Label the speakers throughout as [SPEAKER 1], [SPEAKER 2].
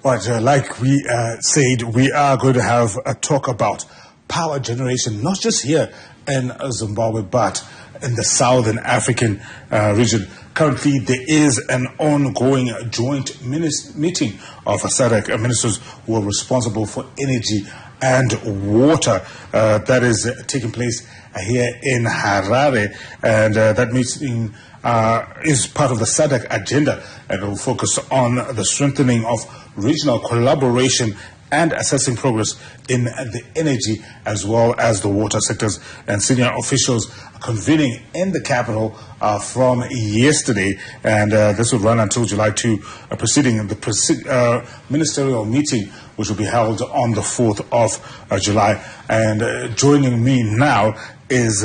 [SPEAKER 1] But like we said, we are going to have a talk about power generation, not just here in Zimbabwe, but in the Southern African region. Currently, there is an ongoing joint meeting of SADC ministers who are responsible for energy and water that is taking place here in Harare, and that meeting is part of the SADC agenda, and it will focus on the strengthening of regional collaboration and assessing progress in the energy as well as the water sectors. And senior officials convening in the capital from yesterday, and this will run until July 2, preceding the ministerial meeting, which will be held on the 4th of July. And joining me now is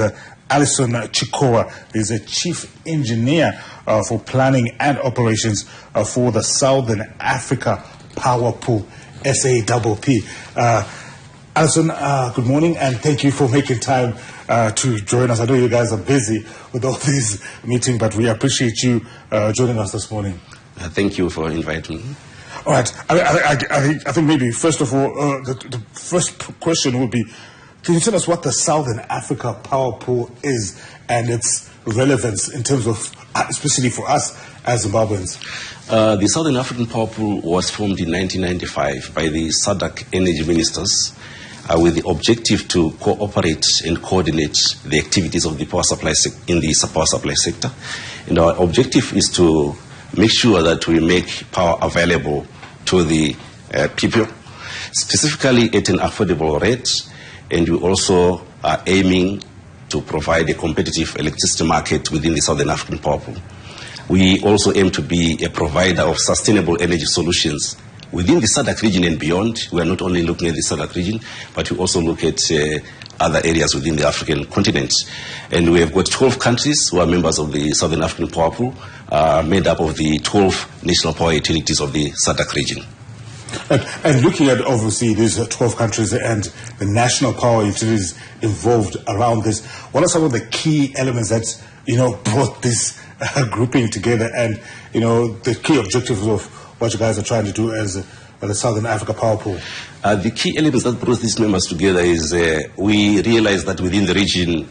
[SPEAKER 1] Alison Chikova. He's a chief engineer for planning and operations for the Southern Africa Power Pool, SAPP. Alison, good morning, and thank you for making time to join us. I know you guys are busy with all these meetings, but we appreciate you joining us this morning.
[SPEAKER 2] Thank you for inviting me.
[SPEAKER 1] All right. I think maybe, first of all, the first question would be, can you tell us what the Southern Africa Power Pool is and its relevance in terms of, especially for us as Zimbabweans?
[SPEAKER 2] The Southern African Power Pool was formed in 1995 by the SADC energy ministers with the objective to cooperate and coordinate the activities of the power supply in the power supply sector. And our objective is to make sure that we make power available to the people, specifically at an affordable rate. And we also are aiming to provide a competitive electricity market within the Southern African Power Pool. We also aim to be a provider of sustainable energy solutions within the SADC region and beyond. We are not only looking at the SADC region, but we also look at other areas within the African continent. And we have got 12 countries who are members of the Southern African Power Pool, made up of the 12 national power utilities of the SADC region.
[SPEAKER 1] And looking at, obviously, these 12 countries and the national power utilities involved around this, what are some of the key elements that, brought this grouping together, and, the key objectives of what you guys are trying to do as the Southern Africa Power Pool?
[SPEAKER 2] The key elements that brought these members together is we realize that within the region,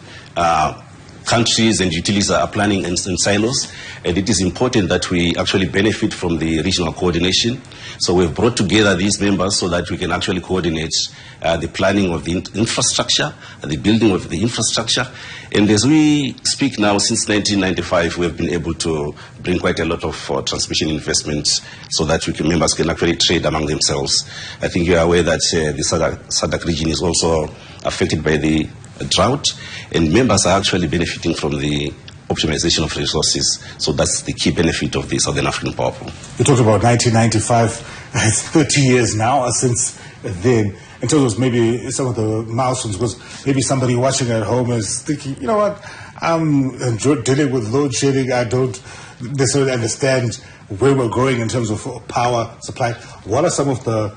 [SPEAKER 2] countries and utilities are planning in silos, and it is important that we actually benefit from the regional coordination. So we've brought together these members so that we can actually coordinate the planning of the infrastructure, the building of the infrastructure. And as we speak now, since 1995, we have been able to bring quite a lot of transmission investments so that members can actually trade among themselves. I think you are aware that the SADC region is also affected by the drought, and members are actually benefiting from the optimization of resources. So that's the key benefit of the Southern African Power Pool.
[SPEAKER 1] You talked about 1995. It's 30 years now since then. In terms of maybe some of the milestones, because maybe somebody watching at home is thinking, you know what, I'm dealing with load shedding. I don't necessarily understand where we're going in terms of power supply. What are some of the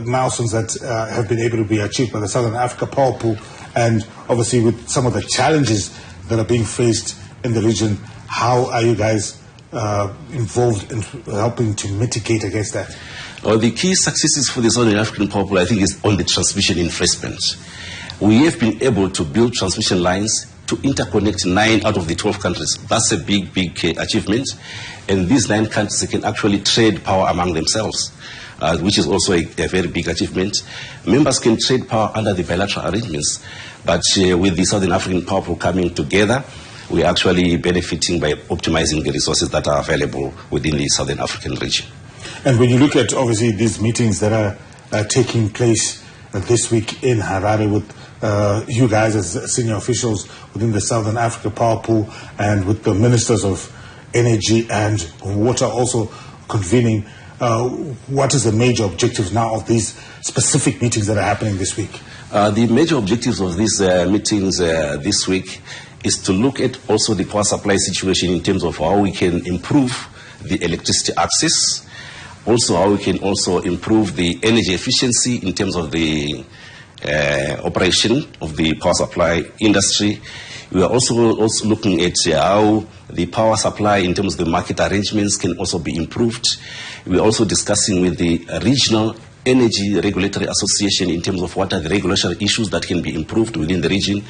[SPEAKER 1] milestones that have been able to be achieved by the Southern Africa Power Pool? And obviously with some of the challenges that are being faced in the region, how are you guys involved in helping to mitigate against that?
[SPEAKER 2] The key successes for the Southern African Power Pool, I think, is on the transmission investment. We have been able to build transmission lines to interconnect 9 out of the 12 countries. That's a big achievement. And these 9 countries can actually trade power among themselves, which is also a very big achievement. Members can trade power under the bilateral arrangements, but with the Southern African Power Pool coming together, we're actually benefiting by optimizing the resources that are available within the Southern African region.
[SPEAKER 1] And when you look at, obviously, these meetings that are taking place this week in Harare with you guys as senior officials within the Southern Africa Power Pool and with the ministers of energy and water also convening, what is the major objectives now of these specific meetings that are happening this week?
[SPEAKER 2] The major objectives of these meetings this week is to look at also the power supply situation in terms of how we can improve the electricity access, also how we can also improve the energy efficiency in terms of the operation of the power supply industry, We are also looking at how the power supply in terms of the market arrangements can also be improved. We are also discussing with the regional Energy Regulatory Association in terms of what are the regulatory issues that can be improved within the region.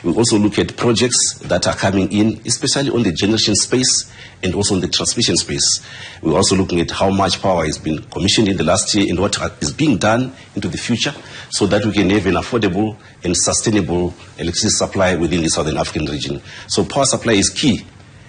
[SPEAKER 2] We also look at projects that are coming in, especially on the generation space and also on the transmission space. We're also looking at how much power has been commissioned in the last year and what is being done into the future so that we can have an affordable and sustainable electricity supply within the Southern African region. So power supply is key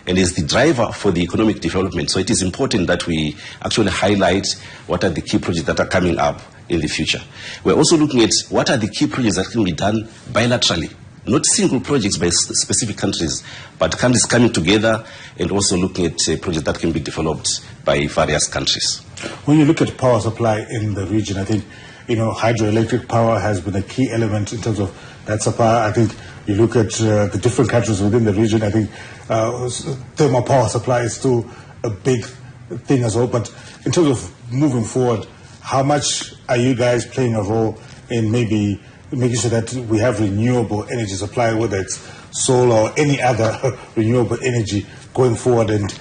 [SPEAKER 2] and is the driver for the economic development. So it is important that we actually highlight what are the key projects that are coming up in the future. We're also looking at what are the key projects that can be done bilaterally, not single projects by specific countries, but countries coming together and also looking at projects that can be developed by various countries.
[SPEAKER 1] When you look at power supply in the region, I think, hydroelectric power has been a key element in terms of that supply. I think you look at the different countries within the region, I think thermal power supply is still a big thing as well. But in terms of moving forward, how much are you guys playing a role in maybe making sure that we have renewable energy supply, whether it's solar or any other renewable energy going forward, and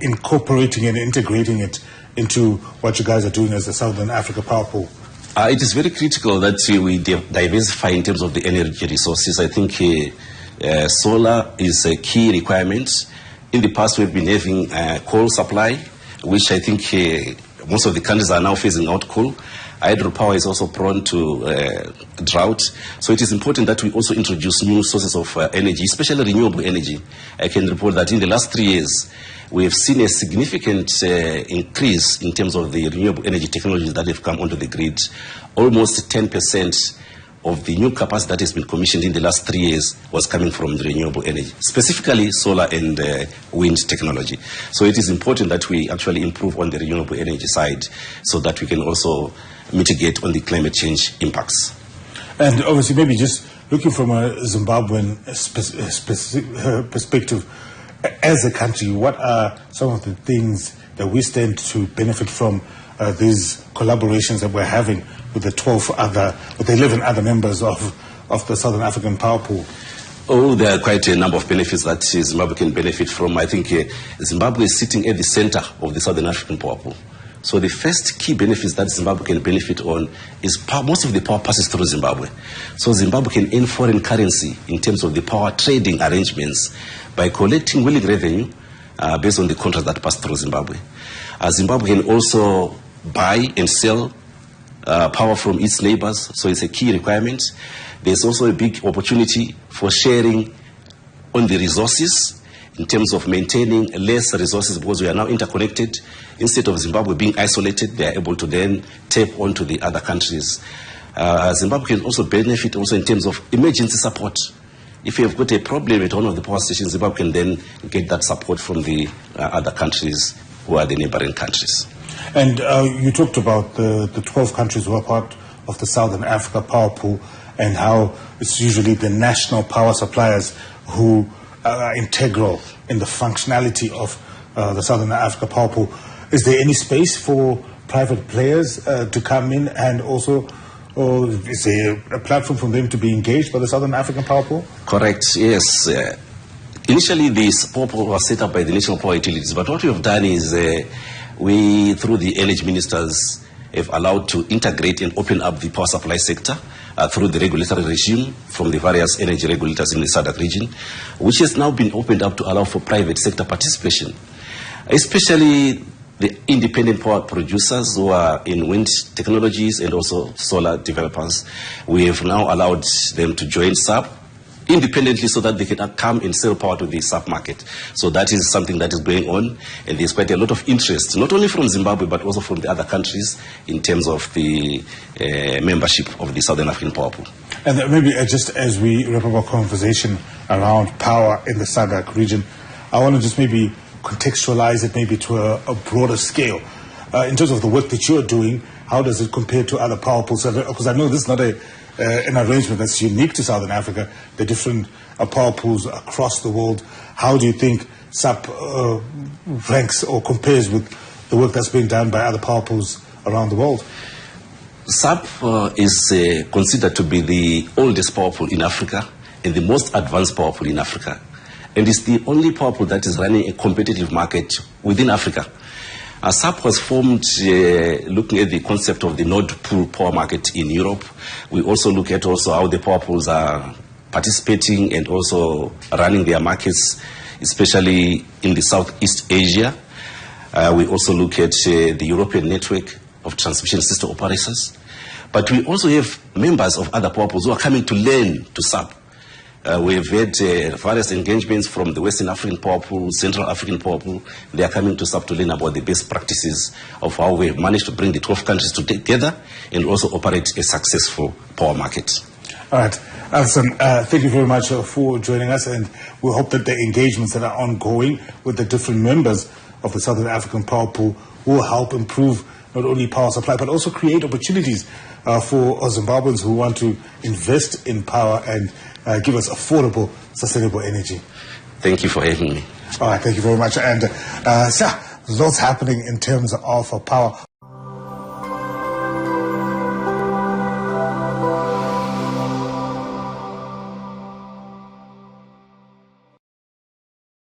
[SPEAKER 1] incorporating and integrating it into what you guys are doing as the Southern Africa Power Pool?
[SPEAKER 2] It is very critical that we diversify in terms of the energy resources. I think solar is a key requirement. In the past, we've been having coal supply, which I think most of the countries are now phasing out coal. Hydropower is also prone to drought. So it is important that we also introduce new sources of energy, especially renewable energy. I can report that in the last 3 years, we have seen a significant increase in terms of the renewable energy technologies that have come onto the grid. Almost 10% of the new capacity that has been commissioned in the last 3 years was coming from the renewable energy, specifically solar and wind technology. So it is important that we actually improve on the renewable energy side so that we can also mitigate on the climate change impacts.
[SPEAKER 1] And obviously, maybe just looking from a Zimbabwean perspective, as a country, what are some of the things that we stand to benefit from these collaborations that we're having with the 11 other members of the Southern African Power Pool?
[SPEAKER 2] Oh, there are quite a number of benefits that Zimbabwe can benefit from. I think Zimbabwe is sitting at the center of the Southern African Power Pool. So the first key benefits that Zimbabwe can benefit on is most of the power passes through Zimbabwe. So Zimbabwe can earn foreign currency in terms of the power trading arrangements by collecting willing revenue based on the contracts that pass through Zimbabwe. Zimbabwe can also buy and sell power from its neighbors, so it's a key requirement. There's also a big opportunity for sharing on the resources in terms of maintaining less resources because we are now interconnected. Instead of Zimbabwe being isolated, they are able to then tap onto the other countries. Zimbabwe can also benefit also in terms of emergency support. If you have got a problem at one of the power stations, Zimbabwe can then get that support from the other countries who are the neighboring countries.
[SPEAKER 1] And you talked about the 12 countries who are part of the Southern Africa Power Pool and how it's usually the national power suppliers who are integral in the functionality of the Southern Africa Power Pool. Is there any space for private players to come in, and also is there a platform for them to be engaged by the Southern African Power Pool?
[SPEAKER 2] Correct, yes. Initially, this power pool was set up by the national power utilities, but what we have done is we, through the energy ministers, have allowed to integrate and open up the power supply sector through the regulatory regime from the various energy regulators in the SADC region, which has now been opened up to allow for private sector participation, especially the independent power producers who are in wind technologies and also solar developers. We have now allowed them to join SAPP independently so that they can come and sell power to the SAPP market. So that is something that is going on, and there's quite a lot of interest, not only from Zimbabwe but also from the other countries in terms of the membership of the Southern African Power Pool.
[SPEAKER 1] And maybe just as we wrap up our conversation around power in the SADC region, I want to just maybe contextualize it maybe to a broader scale. In terms of the work that you're doing, how does it compare to other power pools? Because I know this is not an arrangement that's unique to Southern Africa. The different power pools across the world. How do you think SAPP ranks or compares with the work that's being done by other power pools around the world?
[SPEAKER 2] SAPP is considered to be the oldest power pool in Africa and the most advanced power pool in Africa. And it's the only power pool that is running a competitive market within Africa. SAPP was formed looking at the concept of the node pool power market in Europe. We also look at also how the power pools are participating and also running their markets, especially in the Southeast Asia. We also look at the European network of transmission system operators. But we also have members of other power pools who are coming to learn to SAPP. We have had various engagements from the Western African Power Pool, Central African Power Pool. They are coming to SAPP to learn about the best practices of how we have managed to bring the 12 countries together and also operate a successful power market.
[SPEAKER 1] All right. Alison, thank you very much for joining us, and we hope that the engagements that are ongoing with the different members of the Southern African Power Pool will help improve not only power supply but also create opportunities for Zimbabweans who want to invest in power and give us affordable, sustainable energy.
[SPEAKER 2] Thank you for having me.
[SPEAKER 1] All right, thank you very much. And lots happening in terms of power.